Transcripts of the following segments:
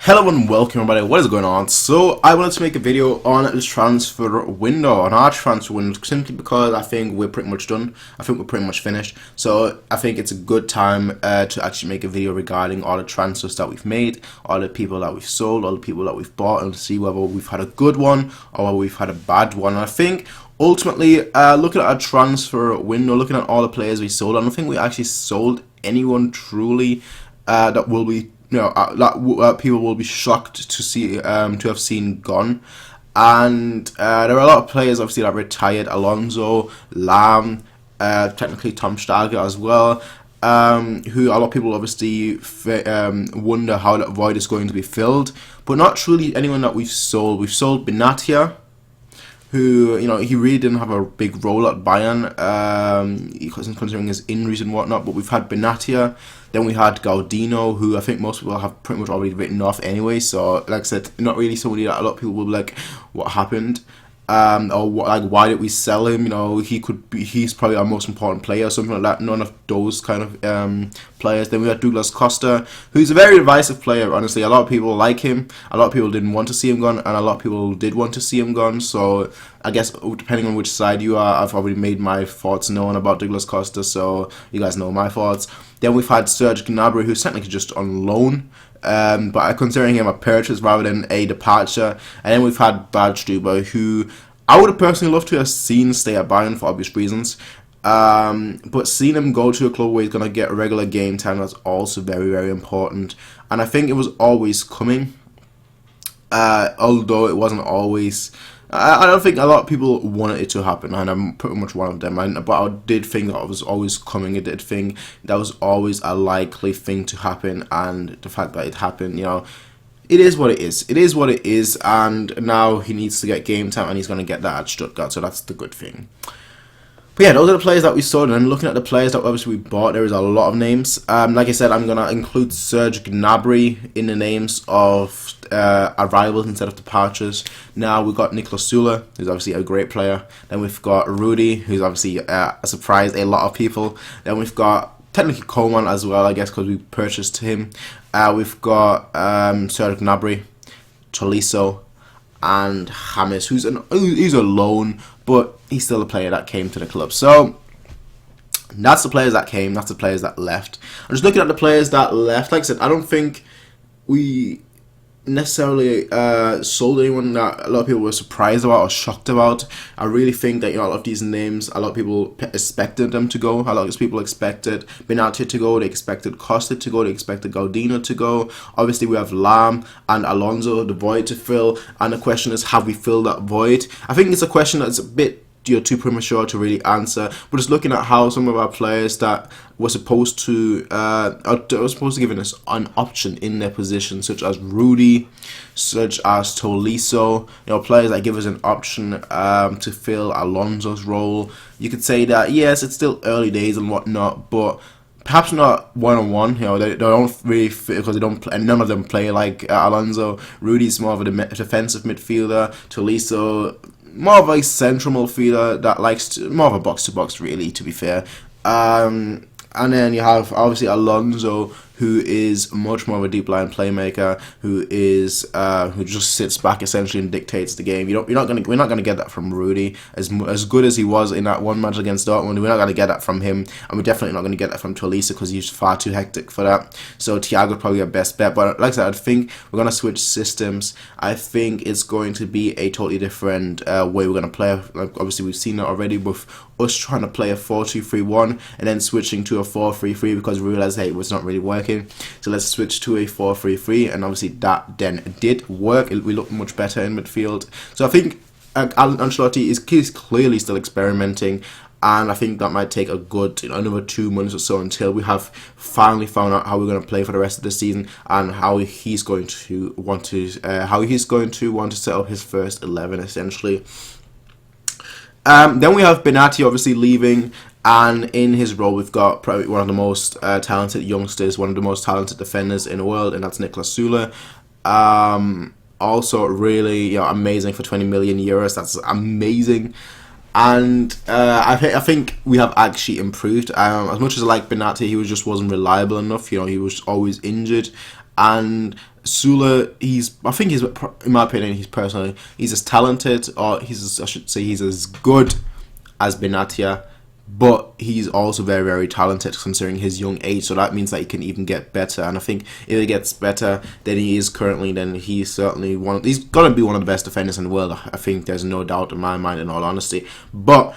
Hello and welcome everybody, what is going on? So I wanted to make a video on the transfer window, on our transfer window, simply because I think we're pretty much done. I think we're pretty much finished. So I think it's a good time to actually make a video regarding all the transfers that we've made, all the people that we've sold, all the people that we've bought, and see whether we've had a good one or whether we've had a bad one. And I think ultimately, looking at our transfer window, looking at all the players we sold, I don't think we actually sold anyone truly that will be people will be shocked to see to have seen gone. And there are a lot of players obviously that retired: Alonso, Lahm, technically Tom Starker as well, who a lot of people obviously wonder how that void is going to be filled, but not truly anyone that we've sold. We've sold Benatia, who, he really didn't have a big role at Bayern, considering his injuries and whatnot, but we've had Benatia. Then we had Gaudino, who I think most people have pretty much already written off anyway, so like I said, not really somebody that a lot of people will be like, what happened? Or why did we sell him? He's probably our most important player or something like that. None of those kind of players. Then we had Douglas Costa, who's a very divisive player, honestly. A lot of people like him, a lot of people didn't want to see him gone, and a lot of people did want to see him gone. So I guess depending on which side you are, I've already made my thoughts known about Douglas Costa, so you guys know my thoughts. Then we've had Serge Gnabry, who's technically just on loan, but I'm considering him a purchase rather than a departure. And then we've had Badstuber, who I would have personally loved to have seen stay at Bayern for obvious reasons. But seeing him go to a club where he's going to get regular game time, that's also very, very important. And I think it was always coming, although it wasn't always. I don't think a lot of people wanted it to happen, and I'm pretty much one of them. But I did think that it was always coming. I did think that was always a likely thing to happen, and the fact that it happened, it is what it is. It is what it is, and now he needs to get game time, and he's going to get that at Stuttgart, so that's the good thing. But yeah, those are the players that we sold, and looking at the players that obviously we bought, there is a lot of names. Like I said, I'm going to include Serge Gnabry in the names of arrivals instead of departures. Now we've got Niklas Süle, who's obviously a great player. Then we've got Rudy, who's obviously surprised a lot of people. Then we've got technically Coleman as well, I guess, because we purchased him. We've got Serge Gnabry, Tolisso, and James, who's a loan, but he's still a player that came to the club. So that's the players that came, that's the players that left. I'm just looking at the players that left. Like I said, I don't think we necessarily sold anyone that a lot of people were surprised about or shocked about. I really think that a lot of these names, a lot of people expected them to go. A lot of people expected Benatia to go, they expected Costa to go, they expected Gaudino to go. Obviously we have Lahm and Alonso, the void to fill, and the question is, have we filled that void? I think it's a question that's a bit too premature to really answer, but just looking at how some of our players that were supposed to give us an option in their position, such as Rudy, such as Tolisso, players that give us an option to fill Alonso's role. You could say that yes, it's still early days and whatnot, but perhaps not one-on-one. They don't really fit because they don't, and none of them play like Alonso. Rudy's more of a defensive midfielder. Tolisso, more of a central midfielder that likes more of a box-to-box, really, to be fair. And then you have obviously Alonso, who is much more of a deep line playmaker, who just sits back essentially and dictates the game. We're not gonna get that from Rudy. As good as he was in that one match against Dortmund, we're not gonna get that from him, and we're definitely not gonna get that from Tolisso because he's far too hectic for that. So Thiago's probably our best bet. But like I said, I think we're gonna switch systems. I think it's going to be a totally different way we're gonna play. Like obviously we've seen that already with us trying to play a 4-2-3-1 and then switching to a 4-3-3 because we realized, hey, it was not really working. So let's switch to a 4-3-3, and obviously that then did work. We looked much better in midfield. So I think Ancelotti is clearly still experimenting, and I think that might take a good another 2 months or so until we have finally found out how we're going to play for the rest of the season and how he's going to want to set up his first 11 essentially. Then we have Benatia obviously leaving, and in his role we've got probably one of the most talented youngsters, one of the most talented defenders in the world, and that's Niklas Süle. Also really amazing for 20 million euros. That's amazing. And I think we have actually improved. As much as I like Benatia, he just wasn't reliable enough. He was always injured. And Sula, I think he's, in my opinion, he's as talented, or I should say, he's as good as Benatia, but he's also very, very talented considering his young age. So that means that he can even get better. And I think if he gets better than he is currently, then he's certainly he's gonna be one of the best defenders in the world. I think there's no doubt in my mind, in all honesty. But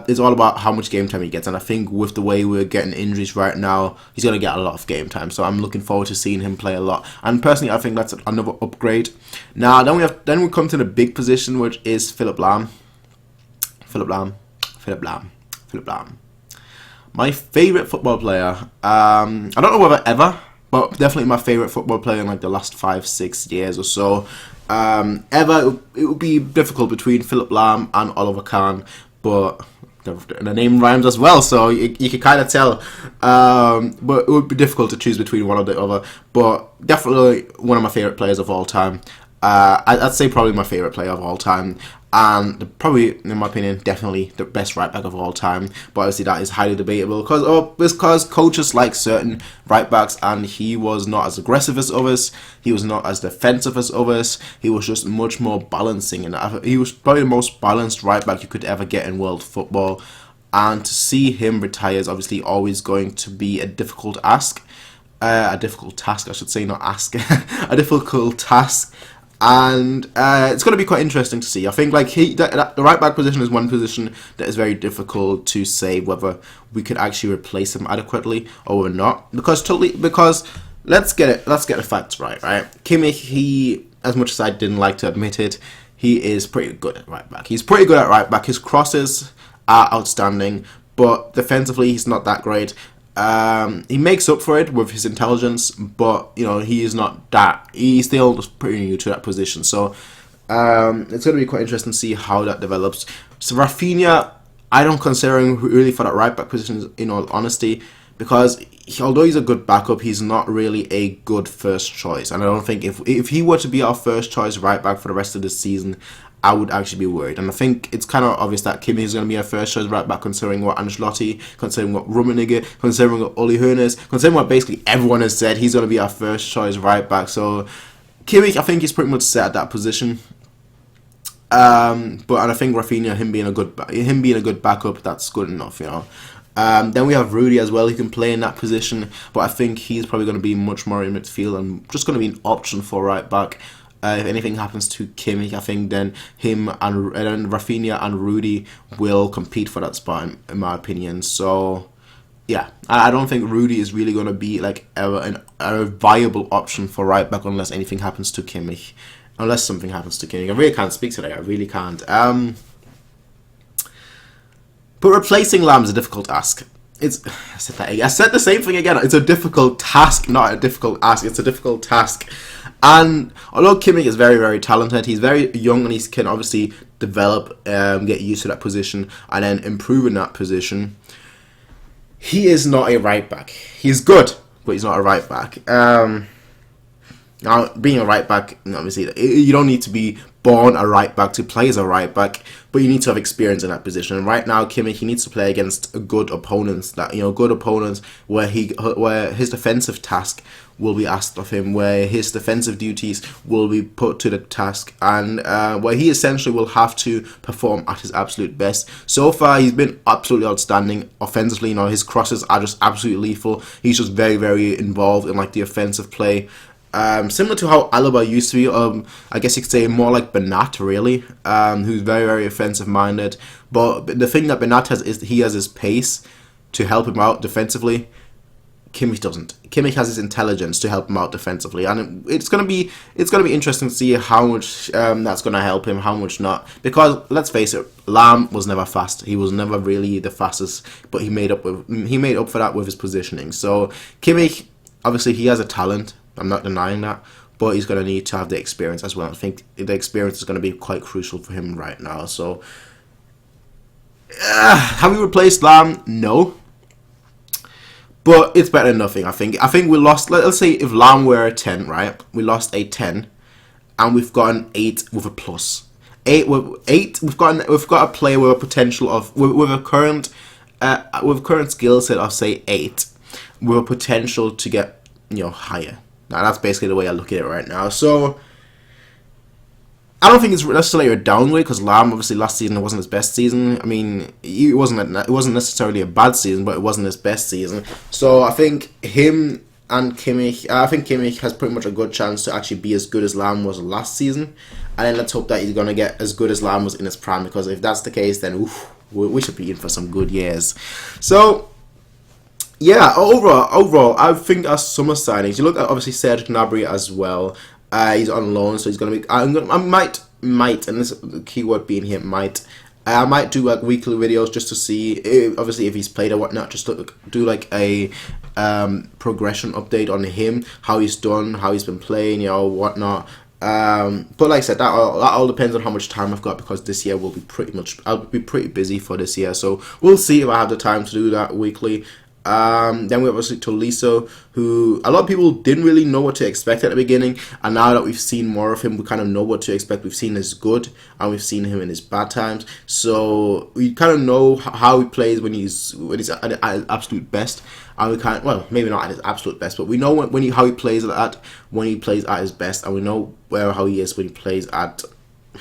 it's all about how much game time he gets, and I think with the way we're getting injuries right now, he's going to get a lot of game time. So I'm looking forward to seeing him play a lot. And personally, I think that's another upgrade. Now, then we come to the big position, which is Philipp Lahm. Philipp Lahm. My favorite football player. I don't know whether ever, but definitely my favorite football player in like the last 5-6 years or so. It would be difficult between Philipp Lahm and Oliver Kahn. But the name rhymes as well, so you can kind of tell. But it would be difficult to choose between one or the other. But definitely one of my favourite players of all time. I'd say probably my favourite player of all time. And probably, in my opinion, definitely the best right back of all time. But obviously that is highly debatable because coaches like certain right backs, and he was not as aggressive as others. He was not as defensive as others. He was just much more balancing, and he was probably the most balanced right back you could ever get in world football. And to see him retire is obviously always going to be a difficult task. A difficult task, I should say, not ask. A difficult task. And it's going to be quite interesting to see. I think like the right back position is one position that is very difficult to say whether we could actually replace him adequately or not. Because let's get the facts right. Kimmich, he, as much as I didn't like to admit it, he is pretty good at right back. He's pretty good at right back. His crosses are outstanding, but defensively he's not that great. He makes up for it with his intelligence, but he is not that. He's still just pretty new to that position, so it's going to be quite interesting to see how that develops. So Rafinha, I don't consider him really for that right back position, in all honesty, because although he's a good backup, he's not really a good first choice. And I don't think if he were to be our first choice right back for the rest of the season, I would actually be worried. And I think it's kind of obvious that Kimmich is going to be a first choice right back, considering what Ancelotti, considering what Rummenigge, considering what Uli Hoeneß, considering what basically everyone has said, he's going to be our first choice right back. So Kimmich, I think he's pretty much set at that position. And I think Rafinha, him being a good backup, that's good enough, Then we have Rudy as well. He can play in that position, but I think he's probably going to be much more in midfield and just going to be an option for right back. If anything happens to Kimmich, I think then him and Rafinha and Rudy will compete for that spot, in my opinion. So, yeah, I don't think Rudy is really going to be like a viable option for right back unless anything happens to Kimmich. Unless something happens to Kimmich. I really can't speak today. I really can't. But replacing Lahm is a difficult task. I said the same thing again. It's a difficult task, not a difficult ask. It's a difficult task. And although Kimmich is very, very talented, he's very young and he can obviously develop, get used to that position and then improve in that position. He is not a right back. He's good, but he's not a right back. Now, being a right back, obviously, you don't need to be born a right back to play as a right back, but you need to have experience in that position. And right now, Kimmich, he needs to play against good opponents. Good opponents where his defensive task will be asked of him, where his defensive duties will be put to the task, and where he essentially will have to perform at his absolute best. So far, he's been absolutely outstanding offensively. His crosses are just absolutely lethal. He's just very, very involved in the offensive play. Similar to how Alaba used to be, I guess you could say more like Bernat, really, who's very, very offensive minded. But the thing that Bernat has is he has his pace to help him out defensively. Kimmich doesn't. Kimmich has his intelligence to help him out defensively, and it's gonna be interesting to see how much that's gonna help him, how much not. Because let's face it, Lahm was never fast. He was never really the fastest, but he made up for that with his positioning. So Kimmich, obviously, he has a talent. I'm not denying that, but he's going to need to have the experience as well. I think the experience is going to be quite crucial for him right now. So, have we replaced Lahm? No. But it's better than nothing, I think. I think we lost, let's say if Lahm were a 10, right? We lost a 10, and we've got an 8 with a plus. 8, we've got a player with a potential of, with a current skill set of, say, 8, with a potential to get, higher. That's basically the way I look at it right now. So I don't think it's necessarily a downgrade because Lahm, obviously last season wasn't his best season. I mean, it wasn't necessarily a bad season, but it wasn't his best season. So I think him and Kimmich, I think Kimmich has pretty much a good chance to actually be as good as Lahm was last season. And then let's hope that he's going to get as good as Lahm was in his prime, because if that's the case, then we should be in for some good years. So yeah, overall, I think our summer signings, you look at obviously Serge Gnabry as well. He's on loan, so he's gonna be. I might, and this keyword being here, might. I might do like weekly videos just to see, obviously, if he's played or whatnot. Just to do like a progression update on him, how he's done, how he's been playing, whatnot. But like I said, that all depends on how much time I've got, because this year will be I'll be pretty busy for this year. So we'll see if I have the time to do that weekly. Then we have obviously Tolisso, who a lot of people didn't really know what to expect at the beginning, and now that we've seen more of him, we kind of know what to expect. We've seen his good, and we've seen him in his bad times, so we kind of know how he plays when he's at his absolute best, and we can't, well, maybe not at his absolute best, but we know how he plays when he plays at his best, and we know how he is when he plays at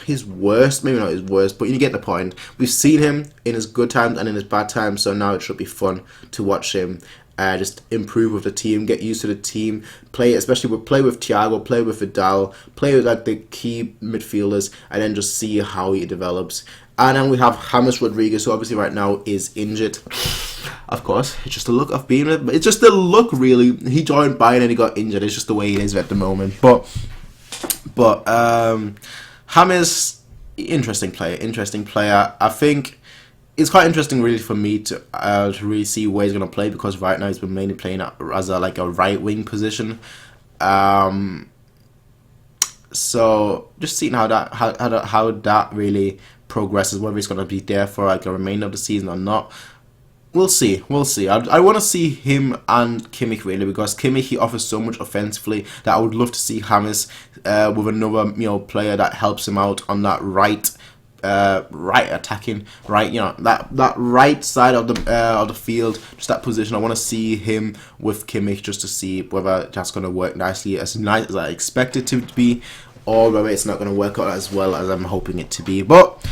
his worst, maybe not his worst, but you get the point. We've seen him in his good times and in his bad times, so now it should be fun to watch him just improve with the team, get used to the team, play with Thiago, play with Vidal, play with like the key midfielders, and then just see how he develops. And then we have James Rodriguez, who obviously right now is injured. Of course, it's just the look of being it. It's just the look, really. He joined Bayern and he got injured. It's just the way it is at the moment. But James, interesting player. I think it's quite interesting, really, for me to really see where he's going to play, because right now he's been mainly playing as a right wing position. So just seeing how that really progresses, whether he's going to be there for like the remainder of the season or not. We'll see. I want to see him and Kimmich, really, because Kimmich, he offers so much offensively that I would love to see James with another player that helps him out on that right attacking, that right side of the field, just that position. I want to see him with Kimmich just to see whether that's going to work nicely as I expect it to be, or whether it's not going to work out as well as I'm hoping it to be. But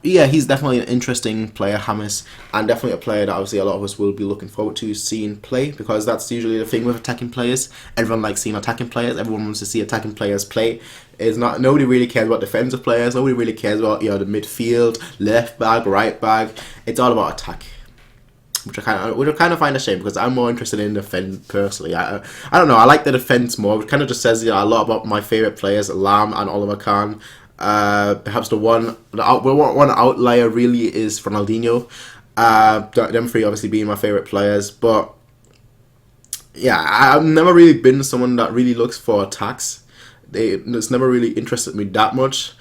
yeah, he's definitely an interesting player, James, and definitely a player that obviously a lot of us will be looking forward to seeing play, because that's usually the thing with attacking players. Everyone likes seeing attacking players. Everyone wants to see attacking players play. Nobody really cares about defensive players. Nobody really cares about the midfield, left back, right back. It's all about attack, which I kind of find a shame, because I'm more interested in defense personally. I don't know. I like the defense more. It kind of just says a lot about my favorite players, Lahm and Oliver Kahn. Perhaps the one outlier really is Ronaldinho. Them three obviously being my favorite players, but yeah, I've never really been someone that really looks for attacks. It's never really interested me that much.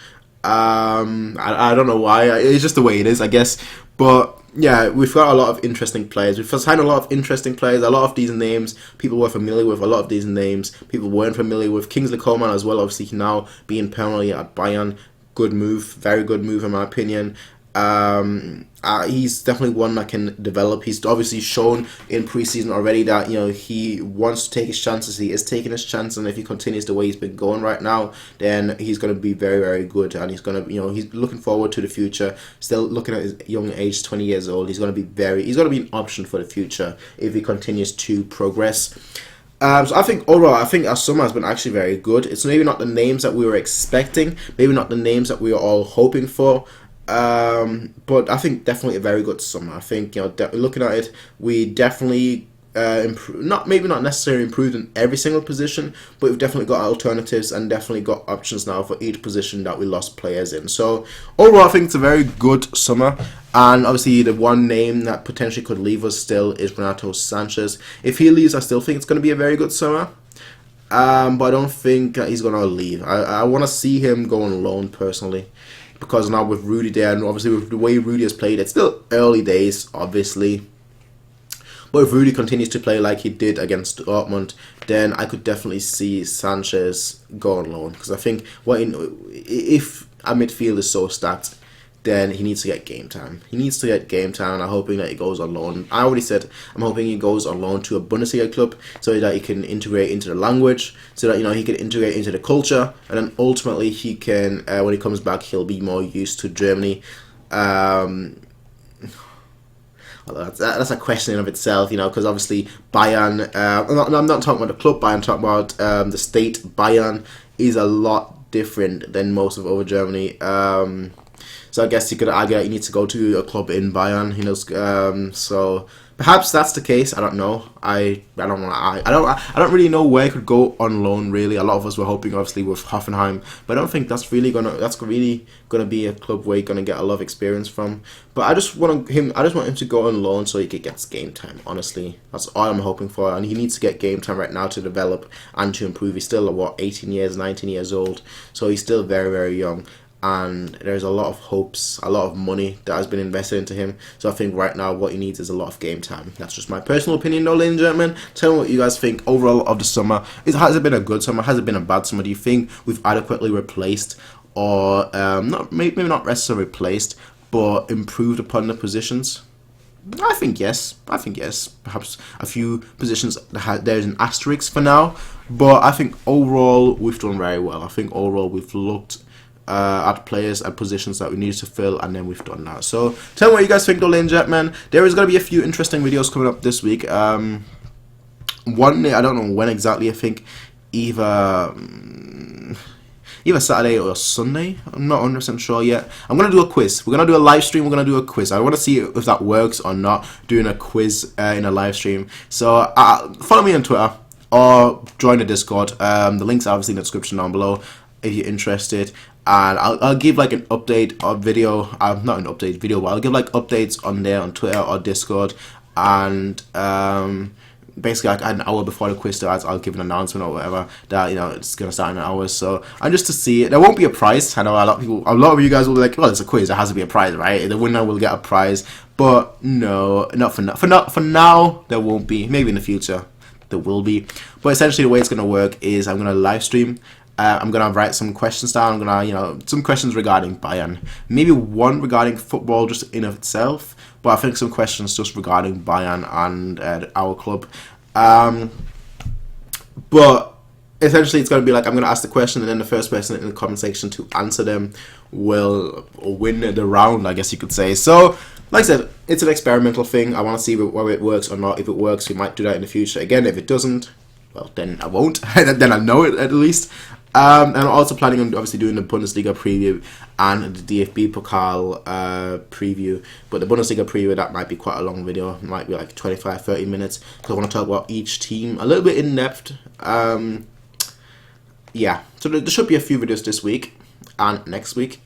I don't know why. It's just the way it is, I guess. But yeah, we've got a lot of interesting players. We've signed a lot of interesting players. A lot of these names people were familiar with. A lot of these names people weren't familiar with. Kingsley Coman as well, obviously now being permanently at Bayern. Good move, very good move in my opinion. He's definitely one that can develop. He's obviously shown in preseason already that he wants to take his chances. He is taking his chance, and if he continues the way he's been going right now, then he's going to be very, very good. And he's going to, he's looking forward to the future. Still looking at his young age, 20 years old. He's going to be an option for the future if he continues to progress. So I think overall, our summer has been actually very good. It's maybe not the names that we were expecting, maybe not the names that we were all hoping for. But I think definitely a very good summer. I think looking at it, we definitely not necessarily improved in every single position, but we've definitely got alternatives and definitely got options now for each position that we lost players in. So overall, I think it's a very good summer. And obviously, the one name that potentially could leave us still is Renato Sanches. If he leaves, I still think it's going to be a very good summer. But I don't think he's going to leave. I want to see him go on loan personally, because now with Rudy there, and obviously with the way Rudy has played, it's still early days, obviously. But if Rudy continues to play like he did against Dortmund, then I could definitely see Sanchez go on loan. Because I think if our midfield is so stacked, then he needs to get game time. He needs to get game time. I'm hoping that he goes on loan. I already said I'm hoping he goes on loan to a Bundesliga club so that he can integrate into the language, so that he can integrate into the culture, and then ultimately he can when he comes back he'll be more used to Germany. That's a question in of itself, because obviously Bayern. I'm not talking about the club Bayern. I'm talking about the state Bayern is a lot different than most of over Germany. So I guess you could argue that you need to go to a club in Bayern, so perhaps that's the case. I don't know. I don't really know where he could go on loan. Really, a lot of us were hoping, obviously, with Hoffenheim, but I don't think that's really gonna be a club where you're gonna get a lot of experience from. But I just want him to go on loan so he could get game time. Honestly, that's all I'm hoping for, and he needs to get game time right now to develop and to improve. He's still 18 years, 19 years old, so he's still very, very young. And there's a lot of hopes, a lot of money that has been invested into him. So I think right now what he needs is a lot of game time. That's just my personal opinion though, ladies and gentlemen. Tell me what you guys think overall of the summer. Has it been a good summer? Has it been a bad summer? Do you think we've adequately replaced or maybe not necessarily replaced, but improved upon the positions? I think yes. Perhaps a few positions there's an asterisk for now, but I think overall we've done very well. I think overall we've looked at players and positions that we needed to fill, and then we've done that. So tell me what you guys think though, ladies and gentlemen. There is going to be a few interesting videos coming up this week. One day, I don't know when exactly, I think either Saturday or Sunday. I'm not 100% sure yet. I'm going to do a quiz. We're going to do a live stream. We're going to do a quiz. I want to see if that works or not, doing a quiz in a live stream. So follow me on Twitter or join the Discord. The links are obviously in the description down below if you're interested. And I'll give like an update or video. Not an update video, but I'll give like updates on there on Twitter or Discord. And basically like an hour before the quiz starts, I'll give an announcement or whatever that it's gonna start in an hour. So and just to see it, there won't be a prize. I know a lot of you guys will be like, well, it's a quiz, there has to be a prize, right? The winner will get a prize, but no, not for now. There won't be. Maybe in the future there will be. But essentially the way it's gonna work is I'm gonna live stream. I'm going to write some questions down. I'm going to, some questions regarding Bayern. Maybe one regarding football just in of itself. But I think some questions just regarding Bayern and our club. But essentially it's going to be like I'm going to ask the question, and then the first person in the comment section to answer them will win the round, I guess you could say. So, like I said, it's an experimental thing. I want to see whether it works or not. If it works, we might do that in the future. Again, if it doesn't, well, then I won't. Then I know it at least. And I'm also planning on obviously doing the Bundesliga preview and the DFB Pokal preview. But the Bundesliga preview, that might be quite a long video. It might be like 25-30 minutes because I want to talk about each team a little bit in depth. Yeah, so there should be a few videos this week and next week.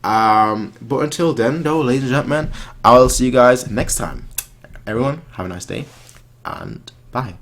But until then, though, ladies and gentlemen, I'll see you guys next time. Everyone, have a nice day and bye.